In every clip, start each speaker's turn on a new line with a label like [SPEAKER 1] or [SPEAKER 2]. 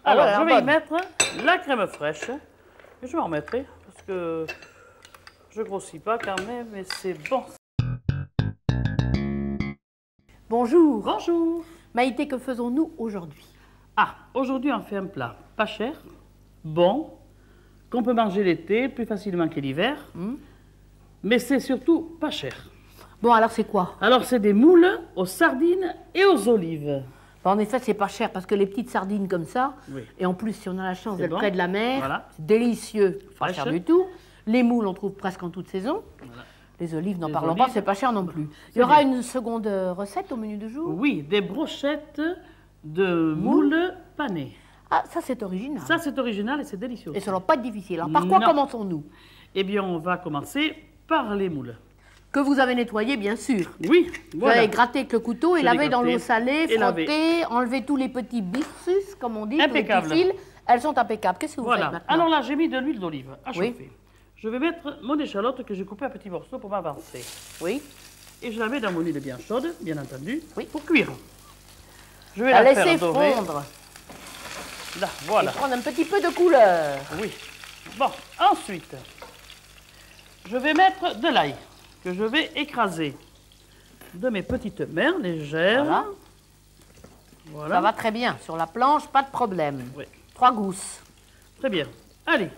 [SPEAKER 1] Alors,
[SPEAKER 2] voilà,
[SPEAKER 1] je vais y
[SPEAKER 2] bonne.
[SPEAKER 1] mettre la crème fraîche. Et je m'en remettrai parce que je grossis pas quand même, mais c'est bon.
[SPEAKER 2] Bonjour.
[SPEAKER 1] Bonjour.
[SPEAKER 2] Maïté, que faisons-nous aujourd'hui?
[SPEAKER 1] Ah, aujourd'hui, on fait un plat pas cher, bon, qu'on peut manger l'été plus facilement que l'hiver, mais c'est surtout pas cher.
[SPEAKER 2] Bon, alors c'est quoi?
[SPEAKER 1] Alors, c'est des moules aux sardines et aux olives.
[SPEAKER 2] En effet, c'est pas cher parce que les petites sardines comme ça,
[SPEAKER 1] Oui.
[SPEAKER 2] et en plus, si on a la chance
[SPEAKER 1] C'est
[SPEAKER 2] d'être
[SPEAKER 1] bon.
[SPEAKER 2] près de la mer,
[SPEAKER 1] Voilà.
[SPEAKER 2] c'est délicieux, pas
[SPEAKER 1] Fraîche.
[SPEAKER 2] cher du tout. Les moules, on trouve presque en toute saison.
[SPEAKER 1] Voilà.
[SPEAKER 2] Les olives, n'en
[SPEAKER 1] Les
[SPEAKER 2] parlons pas,
[SPEAKER 1] olives.
[SPEAKER 2] c'est pas cher non plus. Il
[SPEAKER 1] C'est
[SPEAKER 2] y aura
[SPEAKER 1] bien.
[SPEAKER 2] une seconde recette au menu du jour?
[SPEAKER 1] Oui, des brochettes de moules panées.
[SPEAKER 2] Ah, ça c'est original.
[SPEAKER 1] Ça, c'est original et c'est délicieux.
[SPEAKER 2] Et ça ne doit pas être difficile. Alors, par quoi
[SPEAKER 1] Non.
[SPEAKER 2] commençons-nous?
[SPEAKER 1] Eh bien, on va commencer par les moules.
[SPEAKER 2] Que vous avez nettoyé, bien sûr.
[SPEAKER 1] Oui,
[SPEAKER 2] Vous
[SPEAKER 1] voilà.
[SPEAKER 2] avez gratté avec le couteau et
[SPEAKER 1] Je l'ai
[SPEAKER 2] lavé dans
[SPEAKER 1] gratté
[SPEAKER 2] l'eau salée,
[SPEAKER 1] et lavé.
[SPEAKER 2] frotter, enlever tous les petits byssus, comme on dit, tous les
[SPEAKER 1] Impeccable.
[SPEAKER 2] petits fils. Elles sont impeccables. Qu'est-ce que vous faites
[SPEAKER 1] Voilà.
[SPEAKER 2] maintenant?
[SPEAKER 1] Alors là, j'ai mis de l'huile d'olive à
[SPEAKER 2] Oui.
[SPEAKER 1] chauffer. Je vais mettre mon échalote que j'ai coupée à petits morceaux pour m'avancer.
[SPEAKER 2] Oui.
[SPEAKER 1] Et je la mets dans mon huile bien chaude, bien entendu,
[SPEAKER 2] Oui.
[SPEAKER 1] pour cuire. Je vais
[SPEAKER 2] La
[SPEAKER 1] la
[SPEAKER 2] laisser
[SPEAKER 1] faire dorer.
[SPEAKER 2] fondre
[SPEAKER 1] Là,
[SPEAKER 2] et
[SPEAKER 1] voilà.
[SPEAKER 2] prendre un petit peu de couleur.
[SPEAKER 1] Oui. Bon, ensuite, je vais mettre de l'ail que je vais écraser de mes petites mains légères.
[SPEAKER 2] Voilà.
[SPEAKER 1] Voilà.
[SPEAKER 2] Ça va très bien. Sur la planche, pas de problème.
[SPEAKER 1] Oui.
[SPEAKER 2] 3 gousses.
[SPEAKER 1] Très bien. Allez.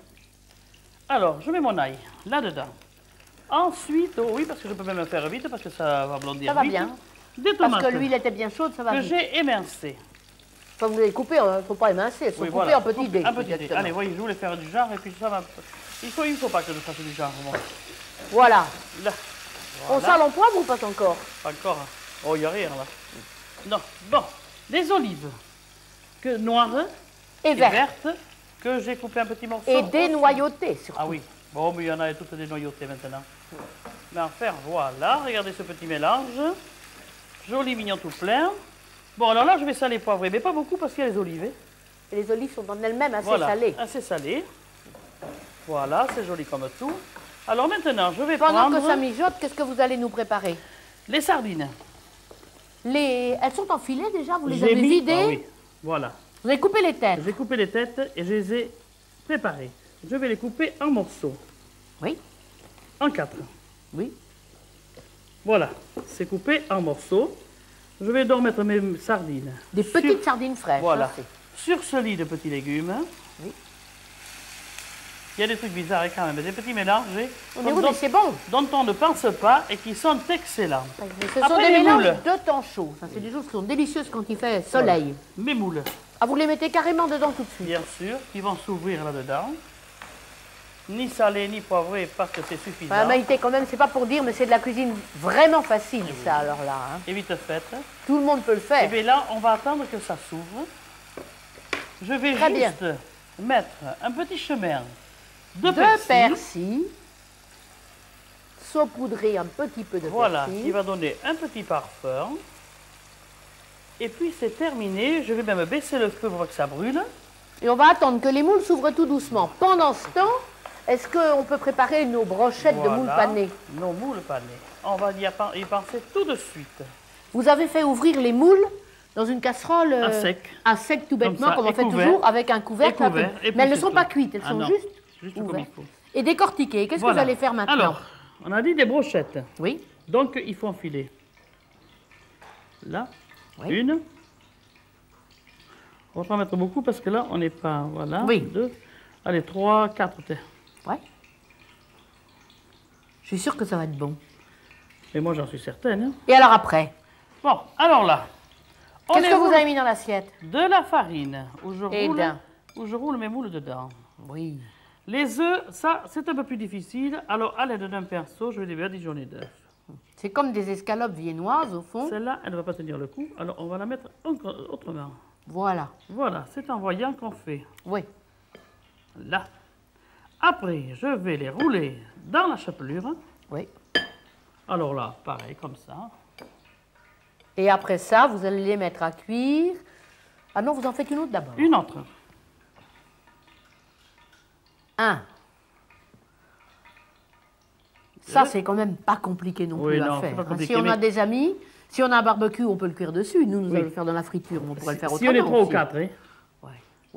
[SPEAKER 1] Alors, je mets mon ail là-dedans. Ensuite, oh oui, parce que je peux même le faire vite, parce que ça va blondir
[SPEAKER 2] Ça va
[SPEAKER 1] vite.
[SPEAKER 2] bien.
[SPEAKER 1] Des
[SPEAKER 2] Parce
[SPEAKER 1] tomates
[SPEAKER 2] que l'huile était bien chaude, ça va
[SPEAKER 1] que
[SPEAKER 2] vite.
[SPEAKER 1] j'ai émincées.
[SPEAKER 2] Enfin, vous les coupez, il ne faut pas émincer. Elles sont
[SPEAKER 1] Oui,
[SPEAKER 2] coupées
[SPEAKER 1] voilà.
[SPEAKER 2] en petits dés.
[SPEAKER 1] Un petit dé.
[SPEAKER 2] exactement.
[SPEAKER 1] Allez, voyez, je voulais faire du genre, et puis ça va... Il faut pas que je fasse du genre. Bon.
[SPEAKER 2] Voilà.
[SPEAKER 1] Là.
[SPEAKER 2] On
[SPEAKER 1] Voilà.
[SPEAKER 2] sale en poivre ou pas encore?
[SPEAKER 1] Pas encore. Hein. Oh, il n'y a rien, là. Non. Bon. Des olives noires
[SPEAKER 2] Et
[SPEAKER 1] et
[SPEAKER 2] vert.
[SPEAKER 1] vertes que j'ai coupées en petits morceaux.
[SPEAKER 2] Et dénoyautées, surtout.
[SPEAKER 1] Ah oui. Bon, mais il y en a toutes dénoyautées maintenant. Mais enfin, voilà. Regardez ce petit mélange. Joli, mignon, tout plein. Bon, alors là, je vais saler, poivrer, mais pas beaucoup parce qu'il y a les olives. Hein.
[SPEAKER 2] Et les olives sont en elles-mêmes assez
[SPEAKER 1] Voilà,
[SPEAKER 2] salées.
[SPEAKER 1] assez salé. Voilà, c'est joli comme tout. Alors maintenant, je vais
[SPEAKER 2] Pendant
[SPEAKER 1] prendre
[SPEAKER 2] que ça mijote, qu'est-ce que vous allez nous préparer?
[SPEAKER 1] les sardines.
[SPEAKER 2] Elles sont en filet déjà? Vous les
[SPEAKER 1] J'ai
[SPEAKER 2] avez
[SPEAKER 1] mis-
[SPEAKER 2] vidées?
[SPEAKER 1] Ah oui, voilà.
[SPEAKER 2] Vous avez coupé les têtes?
[SPEAKER 1] J'ai coupé les têtes et je les ai préparées. Je vais les couper en morceaux,
[SPEAKER 2] Oui.
[SPEAKER 1] en 4.
[SPEAKER 2] Oui.
[SPEAKER 1] Voilà, c'est coupé en morceaux. Je vais donc mettre mes sardines.
[SPEAKER 2] Des
[SPEAKER 1] sur-
[SPEAKER 2] petites sardines fraîches.
[SPEAKER 1] Voilà,
[SPEAKER 2] hein, c'est-
[SPEAKER 1] sur ce lit de petits légumes.
[SPEAKER 2] Oui.
[SPEAKER 1] Il y a des trucs bizarres hein, quand même, des petits mélanges
[SPEAKER 2] Oh, mais oui, mais c'est bon.
[SPEAKER 1] dont on ne pense pas et qui sont excellents.
[SPEAKER 2] Mais ce sont
[SPEAKER 1] Après,
[SPEAKER 2] des
[SPEAKER 1] les
[SPEAKER 2] mélanges
[SPEAKER 1] moules.
[SPEAKER 2] de temps chaud. Ça, c'est des choses qui sont délicieuses quand il fait soleil.
[SPEAKER 1] Mes moules,
[SPEAKER 2] Ah, vous les mettez carrément dedans tout de suite.
[SPEAKER 1] bien sûr, qui vont s'ouvrir là-dedans. Ni salés, ni poivrés, parce que c'est suffisant.
[SPEAKER 2] Enfin, Maïté, quand même, c'est pas pour dire, mais c'est de la cuisine vraiment facile, ça, alors là. hein.
[SPEAKER 1] Et vite faite.
[SPEAKER 2] Tout le monde peut le
[SPEAKER 1] Et
[SPEAKER 2] faire.
[SPEAKER 1] bien là, on va attendre que ça s'ouvre. Je vais
[SPEAKER 2] Très bien.
[SPEAKER 1] juste mettre un petit chemin de
[SPEAKER 2] De
[SPEAKER 1] persil.
[SPEAKER 2] persil. Saupoudrer un petit peu de
[SPEAKER 1] Voilà,
[SPEAKER 2] persil.
[SPEAKER 1] qui va donner un petit parfum. Et puis c'est terminé. Je vais même baisser le feu pour voir que ça brûle.
[SPEAKER 2] Et on va attendre que les moules s'ouvrent tout doucement. Pendant ce temps, est-ce qu'on peut préparer nos brochettes de moules
[SPEAKER 1] Voilà,
[SPEAKER 2] panées?
[SPEAKER 1] nos moules panées. On va y penser tout de suite.
[SPEAKER 2] Vous avez fait ouvrir les moules dans une casserole
[SPEAKER 1] À sec.
[SPEAKER 2] à sec tout bêtement,
[SPEAKER 1] ça,
[SPEAKER 2] comme on
[SPEAKER 1] et
[SPEAKER 2] fait
[SPEAKER 1] couvert.
[SPEAKER 2] toujours, avec un couvercle.
[SPEAKER 1] Et couvert, et puis
[SPEAKER 2] Mais elles ne
[SPEAKER 1] c'est
[SPEAKER 2] sont
[SPEAKER 1] tout.
[SPEAKER 2] pas cuites, elles
[SPEAKER 1] Ah
[SPEAKER 2] sont
[SPEAKER 1] non,
[SPEAKER 2] juste
[SPEAKER 1] juste comme il
[SPEAKER 2] ouvertes.
[SPEAKER 1] faut.
[SPEAKER 2] Et décortiquées. Qu'est-ce que vous allez faire maintenant?
[SPEAKER 1] Alors, on a dit des brochettes.
[SPEAKER 2] Oui.
[SPEAKER 1] Donc, il faut enfiler. Là,
[SPEAKER 2] Oui.
[SPEAKER 1] une. On va pas mettre beaucoup parce que là, on n'est pas... Voilà,
[SPEAKER 2] Oui.
[SPEAKER 1] 2. Allez, 3, 4.
[SPEAKER 2] Ouais. Je suis sûre que ça va être bon.
[SPEAKER 1] Et moi, j'en suis certaine. hein.
[SPEAKER 2] Et alors après?
[SPEAKER 1] Bon, alors là, on
[SPEAKER 2] Qu'est-ce que vous
[SPEAKER 1] roule
[SPEAKER 2] avez mis dans l'assiette?
[SPEAKER 1] de la farine où je,
[SPEAKER 2] Et d'un.
[SPEAKER 1] où je roule mes moules dedans.
[SPEAKER 2] Oui.
[SPEAKER 1] Les œufs, ça, c'est un peu plus difficile. Alors, à l'aide d'un pinceau, je vais les badigeonner d'œufs.
[SPEAKER 2] C'est comme des escalopes viennoises, au fond.
[SPEAKER 1] Celle-là, elle ne va pas tenir le coup. Alors, on va la mettre autrement.
[SPEAKER 2] Voilà.
[SPEAKER 1] Voilà, c'est en voyant qu'on fait.
[SPEAKER 2] Oui.
[SPEAKER 1] Là. Après, je vais les rouler dans la chapelure.
[SPEAKER 2] Oui.
[SPEAKER 1] Alors là, pareil, comme ça.
[SPEAKER 2] Et après ça, vous allez les mettre à cuire. Ah non, vous en faites une autre d'abord.
[SPEAKER 1] Une autre.
[SPEAKER 2] Un. Ça, c'est quand même pas compliqué non
[SPEAKER 1] Oui,
[SPEAKER 2] plus
[SPEAKER 1] non,
[SPEAKER 2] à
[SPEAKER 1] c'est
[SPEAKER 2] faire.
[SPEAKER 1] pas
[SPEAKER 2] hein.
[SPEAKER 1] compliqué,
[SPEAKER 2] Si on a
[SPEAKER 1] mais-
[SPEAKER 2] des amis, si on a un barbecue, on peut le cuire dessus. Nous
[SPEAKER 1] Oui.
[SPEAKER 2] allons le faire dans la friture, mais on pourrait le faire
[SPEAKER 1] Si
[SPEAKER 2] autrement
[SPEAKER 1] on est 3 ou
[SPEAKER 2] aussi.
[SPEAKER 1] 4, hein.
[SPEAKER 2] Ouais.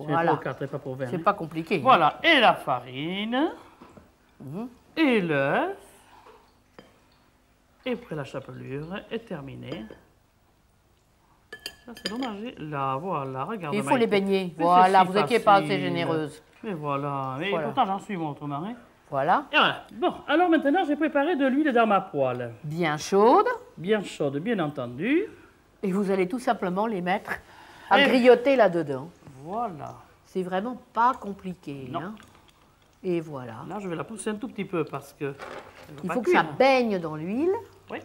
[SPEAKER 2] Voilà.
[SPEAKER 1] pour 4 et pas pour 20.
[SPEAKER 2] C'est pas compliqué.
[SPEAKER 1] Voilà, et la farine, et l'œuf, et après la chapelure est terminée. Ça, c'est dommage. Là, voilà, regarde.
[SPEAKER 2] Il faut
[SPEAKER 1] Maïté.
[SPEAKER 2] les baigner.
[SPEAKER 1] Mais
[SPEAKER 2] Voilà,
[SPEAKER 1] c'est si
[SPEAKER 2] vous n'étiez pas assez
[SPEAKER 1] facile.
[SPEAKER 2] généreuse.
[SPEAKER 1] Mais voilà, mais
[SPEAKER 2] Voilà.
[SPEAKER 1] pourtant j'en suis mon autrement. Hein.
[SPEAKER 2] Voilà.
[SPEAKER 1] Et voilà. Bon, alors maintenant, j'ai préparé de l'huile dans ma poêle.
[SPEAKER 2] Bien chaude.
[SPEAKER 1] Bien chaude, bien entendu.
[SPEAKER 2] Et vous allez tout simplement les mettre à
[SPEAKER 1] Et-
[SPEAKER 2] griotter là-dedans.
[SPEAKER 1] Voilà.
[SPEAKER 2] C'est vraiment pas compliqué.
[SPEAKER 1] Non.
[SPEAKER 2] Hein. Et voilà.
[SPEAKER 1] Là, je vais la pousser un tout petit peu parce que...
[SPEAKER 2] Il faut que ça baigne dans l'huile.
[SPEAKER 1] Oui.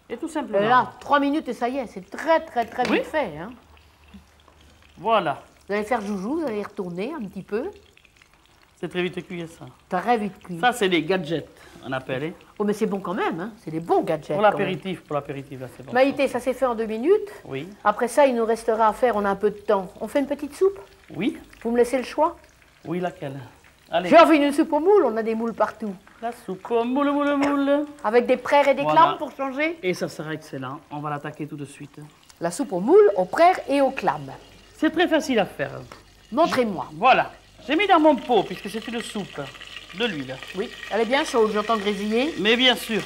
[SPEAKER 1] Et tout simplement.
[SPEAKER 2] Et là, 3 minutes et ça y est, c'est très
[SPEAKER 1] Oui.
[SPEAKER 2] vite fait. Hein.
[SPEAKER 1] Voilà.
[SPEAKER 2] Vous allez faire joujou, vous allez retourner un petit peu.
[SPEAKER 1] C'est très vite cuit, ça.
[SPEAKER 2] Très vite cuit.
[SPEAKER 1] Ça, c'est des gadgets, on appelle. Hein.
[SPEAKER 2] Oh, mais c'est bon quand même, hein. C'est des bons gadgets.
[SPEAKER 1] Pour
[SPEAKER 2] quand même.
[SPEAKER 1] l'apéritif, là, c'est bon.
[SPEAKER 2] Maïté, ça s'est fait en 2 minutes.
[SPEAKER 1] Oui.
[SPEAKER 2] Après ça, il nous restera à faire, on a un peu de temps. On fait une petite soupe.
[SPEAKER 1] Oui.
[SPEAKER 2] Vous me laissez le choix?
[SPEAKER 1] Oui, laquelle? Allez.
[SPEAKER 2] J'ai envie d'une soupe aux moules, on a des moules partout.
[SPEAKER 1] La soupe au moule, moule, moule.
[SPEAKER 2] Avec des prères et des
[SPEAKER 1] Voilà.
[SPEAKER 2] clames pour changer.
[SPEAKER 1] Et ça sera excellent. On va l'attaquer tout de suite.
[SPEAKER 2] La soupe aux moules, aux prères et aux clames.
[SPEAKER 1] C'est très facile à faire.
[SPEAKER 2] Montrez-moi.
[SPEAKER 1] Voilà. J'ai mis dans mon pot, puisque c'est une soupe, de l'huile.
[SPEAKER 2] Oui, elle est bien chaude, j'entends grésiller.
[SPEAKER 1] Mais bien sûr.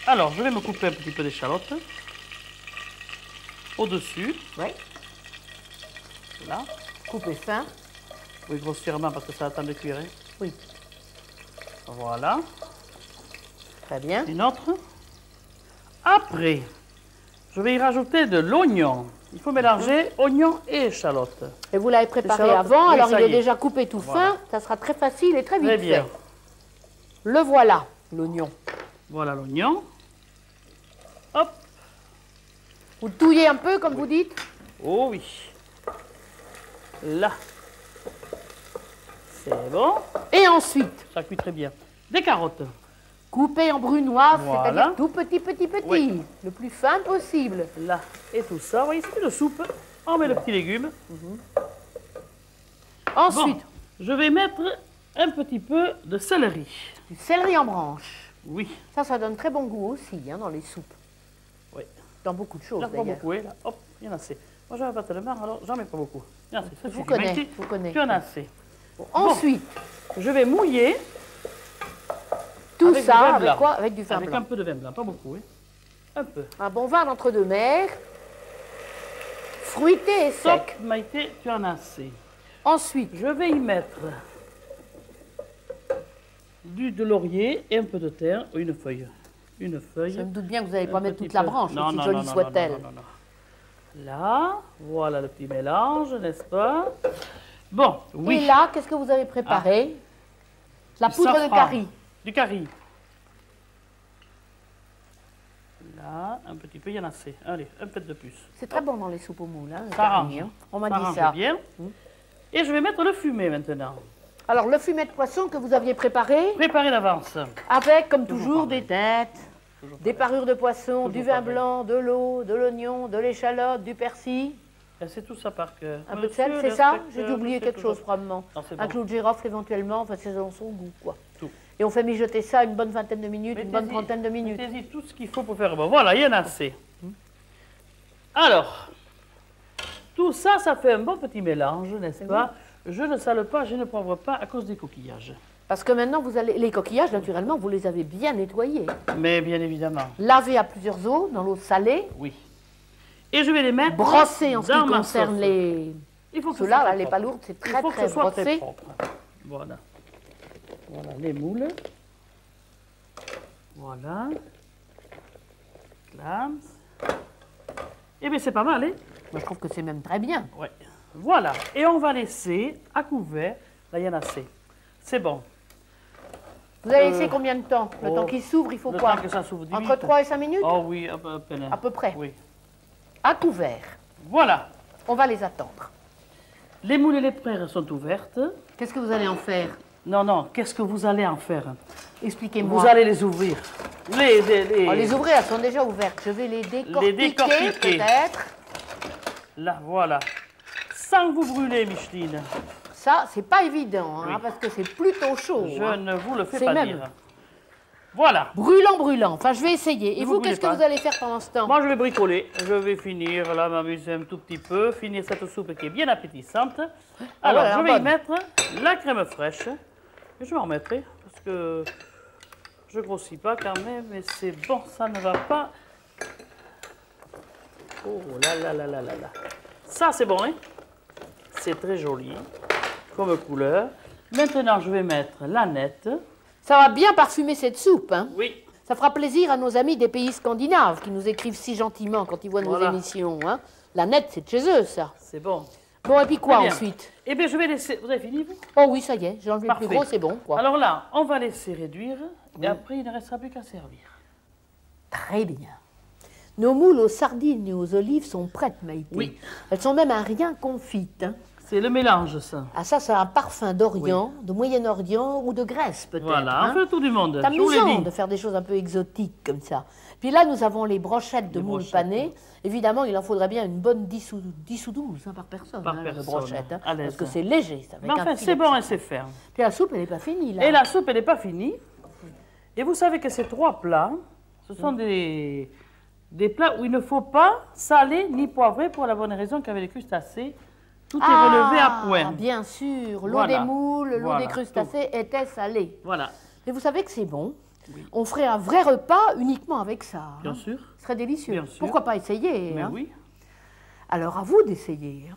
[SPEAKER 1] Alors, je vais me couper un petit peu d'échalotes. Au-dessus.
[SPEAKER 2] Oui,
[SPEAKER 1] Là.
[SPEAKER 2] coupez fin.
[SPEAKER 1] Oui, grossièrement, parce que ça attend de cuire. Hein.
[SPEAKER 2] Oui,
[SPEAKER 1] Voilà.
[SPEAKER 2] très bien.
[SPEAKER 1] Une autre. Après, je vais y rajouter de l'oignon. Il faut mélanger oignon et échalote.
[SPEAKER 2] Et vous l'avez préparé
[SPEAKER 1] Échalote,
[SPEAKER 2] avant,
[SPEAKER 1] oui,
[SPEAKER 2] alors
[SPEAKER 1] ça
[SPEAKER 2] il
[SPEAKER 1] y
[SPEAKER 2] est
[SPEAKER 1] est.
[SPEAKER 2] déjà coupé tout
[SPEAKER 1] Voilà.
[SPEAKER 2] fin. Ça sera très facile et très vite
[SPEAKER 1] Très bien.
[SPEAKER 2] fait. Le voilà, l'oignon.
[SPEAKER 1] Voilà l'oignon. Hop.
[SPEAKER 2] Vous le touillez un peu, comme vous dites.
[SPEAKER 1] Oh oui. Là. C'est bon.
[SPEAKER 2] Et ensuite,
[SPEAKER 1] Ça cuit très bien. Des carottes.
[SPEAKER 2] coupez en brunoise,
[SPEAKER 1] Voilà.
[SPEAKER 2] c'est-à-dire tout petit.
[SPEAKER 1] Oui.
[SPEAKER 2] Le plus fin possible.
[SPEAKER 1] Là. Et tout ça. Vous voyez, c'est une soupe. On met le petit légume.
[SPEAKER 2] Ensuite,
[SPEAKER 1] Bon, je vais mettre un petit peu de céleri.
[SPEAKER 2] du céleri en branche.
[SPEAKER 1] Oui.
[SPEAKER 2] Ça donne très bon goût aussi hein, dans les soupes.
[SPEAKER 1] Oui.
[SPEAKER 2] Dans beaucoup de choses
[SPEAKER 1] J'en prends
[SPEAKER 2] d'ailleurs.
[SPEAKER 1] beaucoup. Là. Hop, il y en a assez. Moi, j'avais pas tellement, alors j'en mets pas beaucoup. Il y en a assez. Ça
[SPEAKER 2] Je vous
[SPEAKER 1] suffit.
[SPEAKER 2] connais,
[SPEAKER 1] Maïté,
[SPEAKER 2] je vous connais.
[SPEAKER 1] Tu en as assez.
[SPEAKER 2] Ensuite,
[SPEAKER 1] Je vais mouiller
[SPEAKER 2] tout
[SPEAKER 1] avec du
[SPEAKER 2] ça,
[SPEAKER 1] vin
[SPEAKER 2] avec
[SPEAKER 1] blanc.
[SPEAKER 2] quoi? Avec du vin
[SPEAKER 1] avec
[SPEAKER 2] blanc.
[SPEAKER 1] un peu de vin blanc. Pas beaucoup, hein. Un peu.
[SPEAKER 2] Un bon vin d'entre-deux-mers, fruité et
[SPEAKER 1] Stop,
[SPEAKER 2] sec.
[SPEAKER 1] Maïté, tu en as assez.
[SPEAKER 2] Ensuite,
[SPEAKER 1] Je vais y mettre de laurier et un peu de terre, ou une feuille. Une feuille.
[SPEAKER 2] je me doute bien que vous n'allez pas
[SPEAKER 1] un
[SPEAKER 2] mettre
[SPEAKER 1] petit
[SPEAKER 2] toute la
[SPEAKER 1] peu.
[SPEAKER 2] branche,
[SPEAKER 1] Non,
[SPEAKER 2] aussi
[SPEAKER 1] non,
[SPEAKER 2] jolie
[SPEAKER 1] non, non,
[SPEAKER 2] soit-elle.
[SPEAKER 1] non, non, non. Là, voilà le petit mélange, n'est-ce pas? Bon, oui.
[SPEAKER 2] Et là, qu'est-ce que vous avez préparé? La
[SPEAKER 1] Du
[SPEAKER 2] poudre de
[SPEAKER 1] safran.
[SPEAKER 2] curry.
[SPEAKER 1] Du curry. Là, un petit peu, il y en a assez. Allez, un peu de plus.
[SPEAKER 2] C'est très bon dans les soupes aux moules. Hein, le
[SPEAKER 1] Ça
[SPEAKER 2] curry,
[SPEAKER 1] arrange.
[SPEAKER 2] hein. On m'a
[SPEAKER 1] Ça
[SPEAKER 2] dit
[SPEAKER 1] arrange
[SPEAKER 2] ça.
[SPEAKER 1] bien. Et je vais mettre le fumet maintenant.
[SPEAKER 2] Alors, le fumet de poisson que vous aviez préparé,
[SPEAKER 1] Préparé d'avance.
[SPEAKER 2] avec, comme toujours,
[SPEAKER 1] pareil.
[SPEAKER 2] des têtes, des parures de poisson, du vin
[SPEAKER 1] pareil.
[SPEAKER 2] blanc, de l'eau, de l'oignon, de l'échalote, du persil,
[SPEAKER 1] Et c'est tout ça par cœur.
[SPEAKER 2] un peu de sel, c'est ça? J'ai dû oublier quelque chose probablement.
[SPEAKER 1] Non, c'est
[SPEAKER 2] Un
[SPEAKER 1] bon.
[SPEAKER 2] clou de girofle éventuellement, enfin c'est selon son goût quoi.
[SPEAKER 1] Tout.
[SPEAKER 2] Et on fait mijoter ça une bonne vingtaine de minutes, une bonne
[SPEAKER 1] Mettez-y-
[SPEAKER 2] trentaine de minutes.
[SPEAKER 1] Mettez-y tout ce qu'il faut pour faire bon. Voilà, il y en a assez. Alors, tout ça, ça fait un bon petit mélange, n'est-ce pas? Je ne sale pas, je ne poivre pas à cause des coquillages.
[SPEAKER 2] Parce que maintenant vous allez, les coquillages naturellement vous les avez bien nettoyés.
[SPEAKER 1] Mais bien évidemment,
[SPEAKER 2] Lavés à plusieurs eaux, dans l'eau salée,
[SPEAKER 1] oui. Et je vais les mettre
[SPEAKER 2] brossés en ce
[SPEAKER 1] dans
[SPEAKER 2] qui
[SPEAKER 1] ma
[SPEAKER 2] concerne
[SPEAKER 1] sauce.
[SPEAKER 2] les...
[SPEAKER 1] Il faut que ce
[SPEAKER 2] Ceux-là,
[SPEAKER 1] soit
[SPEAKER 2] là,
[SPEAKER 1] très
[SPEAKER 2] les
[SPEAKER 1] propre.
[SPEAKER 2] palourdes, c'est
[SPEAKER 1] Il
[SPEAKER 2] très
[SPEAKER 1] faut que
[SPEAKER 2] très
[SPEAKER 1] ce soit très
[SPEAKER 2] brossé.
[SPEAKER 1] propre. Voilà. Voilà les moules. Voilà. Clams. Eh bien, c'est pas mal, hein?
[SPEAKER 2] Moi je trouve que c'est même très bien.
[SPEAKER 1] Ouais. Voilà. Et on va laisser à couvert. Là, il y en a assez. C'est bon.
[SPEAKER 2] Vous avez laissé combien de temps? Le
[SPEAKER 1] oh,
[SPEAKER 2] temps qu'il s'ouvre, il faut
[SPEAKER 1] Le
[SPEAKER 2] quoi?
[SPEAKER 1] temps que ça s'ouvre 10
[SPEAKER 2] Entre
[SPEAKER 1] minutes.
[SPEAKER 2] 3 et 5 minutes?
[SPEAKER 1] Oh oui, à peine.
[SPEAKER 2] À peu près.
[SPEAKER 1] Oui.
[SPEAKER 2] À couvert.
[SPEAKER 1] Voilà.
[SPEAKER 2] On va les attendre.
[SPEAKER 1] Les moules et les prères sont ouvertes.
[SPEAKER 2] Qu'est-ce que vous allez en faire?
[SPEAKER 1] Non, non, qu'est-ce que vous allez en faire?
[SPEAKER 2] Expliquez-moi.
[SPEAKER 1] Vous allez les ouvrir.
[SPEAKER 2] Les ouvrir, elles sont déjà ouvertes. Je vais les décortiquer,
[SPEAKER 1] décortiquer.
[SPEAKER 2] peut-être.
[SPEAKER 1] Là, voilà. Sans vous brûler, Micheline.
[SPEAKER 2] Ça, c'est pas évident, hein,
[SPEAKER 1] Oui.
[SPEAKER 2] parce que c'est plutôt chaud.
[SPEAKER 1] Je
[SPEAKER 2] hein.
[SPEAKER 1] ne vous le fais
[SPEAKER 2] C'est
[SPEAKER 1] pas
[SPEAKER 2] même-
[SPEAKER 1] dire. Voilà.
[SPEAKER 2] Brûlant, brûlant. Enfin, je vais essayer. Et
[SPEAKER 1] Ne
[SPEAKER 2] vous,
[SPEAKER 1] vous
[SPEAKER 2] qu'est-ce que
[SPEAKER 1] brûlez
[SPEAKER 2] vous
[SPEAKER 1] pas.
[SPEAKER 2] allez faire pendant ce temps?
[SPEAKER 1] Moi, je vais bricoler. Je vais finir, là, m'amuser un tout petit peu. Finir cette soupe qui est bien appétissante. Alors,
[SPEAKER 2] voilà,
[SPEAKER 1] je vais y
[SPEAKER 2] bonne.
[SPEAKER 1] mettre la crème fraîche. Et je m'en remettrai parce que je grossis pas quand même. Mais c'est bon, ça ne va pas. Oh là là là là là là. Ça, c'est bon, hein? C'est très joli comme couleur. Maintenant, je vais mettre l'aneth.
[SPEAKER 2] Ça va bien parfumer cette soupe, hein?
[SPEAKER 1] Oui.
[SPEAKER 2] Ça fera plaisir à nos amis des pays scandinaves qui nous écrivent si gentiment quand ils voient nos
[SPEAKER 1] Voilà.
[SPEAKER 2] émissions, hein? La nette, c'est de chez eux, ça.
[SPEAKER 1] C'est bon.
[SPEAKER 2] Bon, et puis quoi
[SPEAKER 1] Très bien.
[SPEAKER 2] ensuite?
[SPEAKER 1] Eh bien, je vais laisser... Vous avez fini, vous?
[SPEAKER 2] Oh oui, ça y est, j'ai enlevé le plus
[SPEAKER 1] Parfait.
[SPEAKER 2] gros, c'est bon, quoi.
[SPEAKER 1] Alors là, on va laisser réduire et après, il ne restera plus qu'à servir.
[SPEAKER 2] Très bien. Nos moules aux sardines et aux olives sont prêtes, Maïté.
[SPEAKER 1] Oui.
[SPEAKER 2] Elles sont même à rien confites, hein?
[SPEAKER 1] C'est le mélange, ça.
[SPEAKER 2] Ah, ça, c'est un parfum d'Orient, de Moyen-Orient ou de Grèce, peut-être.
[SPEAKER 1] Voilà,
[SPEAKER 2] hein?
[SPEAKER 1] on fait tout du monde.
[SPEAKER 2] C'est
[SPEAKER 1] Je vous l'ai
[SPEAKER 2] amusant
[SPEAKER 1] dit.
[SPEAKER 2] de faire des choses un peu exotiques comme ça. Puis là, nous avons les brochettes de
[SPEAKER 1] Les
[SPEAKER 2] moules
[SPEAKER 1] brochettes.
[SPEAKER 2] panées. Évidemment, il en faudrait bien une bonne 10 ou 12 hein, par personne,
[SPEAKER 1] Par
[SPEAKER 2] de
[SPEAKER 1] personne,
[SPEAKER 2] brochettes. hein,
[SPEAKER 1] à l'aise.
[SPEAKER 2] parce que c'est léger, ça.
[SPEAKER 1] Mais enfin, c'est bon et c'est ferme.
[SPEAKER 2] Puis la soupe, elle n'est pas finie, là.
[SPEAKER 1] Et la soupe, elle n'est pas finie. Et vous savez que ces trois plats, ce sont des plats où il ne faut pas saler ni poivrer pour la bonne raison qu'avec les crustacés, tout est relevé à point.
[SPEAKER 2] Bien sûr. L'eau
[SPEAKER 1] Voilà.
[SPEAKER 2] des moules, l'eau
[SPEAKER 1] Voilà,
[SPEAKER 2] des crustacés était salée.
[SPEAKER 1] Voilà,
[SPEAKER 2] Et vous savez que c'est bon. On ferait un vrai repas uniquement avec ça.
[SPEAKER 1] bien
[SPEAKER 2] hein.
[SPEAKER 1] sûr.
[SPEAKER 2] Ce serait délicieux.
[SPEAKER 1] Bien sûr.
[SPEAKER 2] Pourquoi pas essayer
[SPEAKER 1] Mais
[SPEAKER 2] hein.
[SPEAKER 1] oui.
[SPEAKER 2] Alors à vous d'essayer. hein.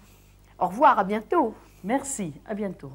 [SPEAKER 2] Au revoir, à bientôt.
[SPEAKER 1] Merci, à bientôt.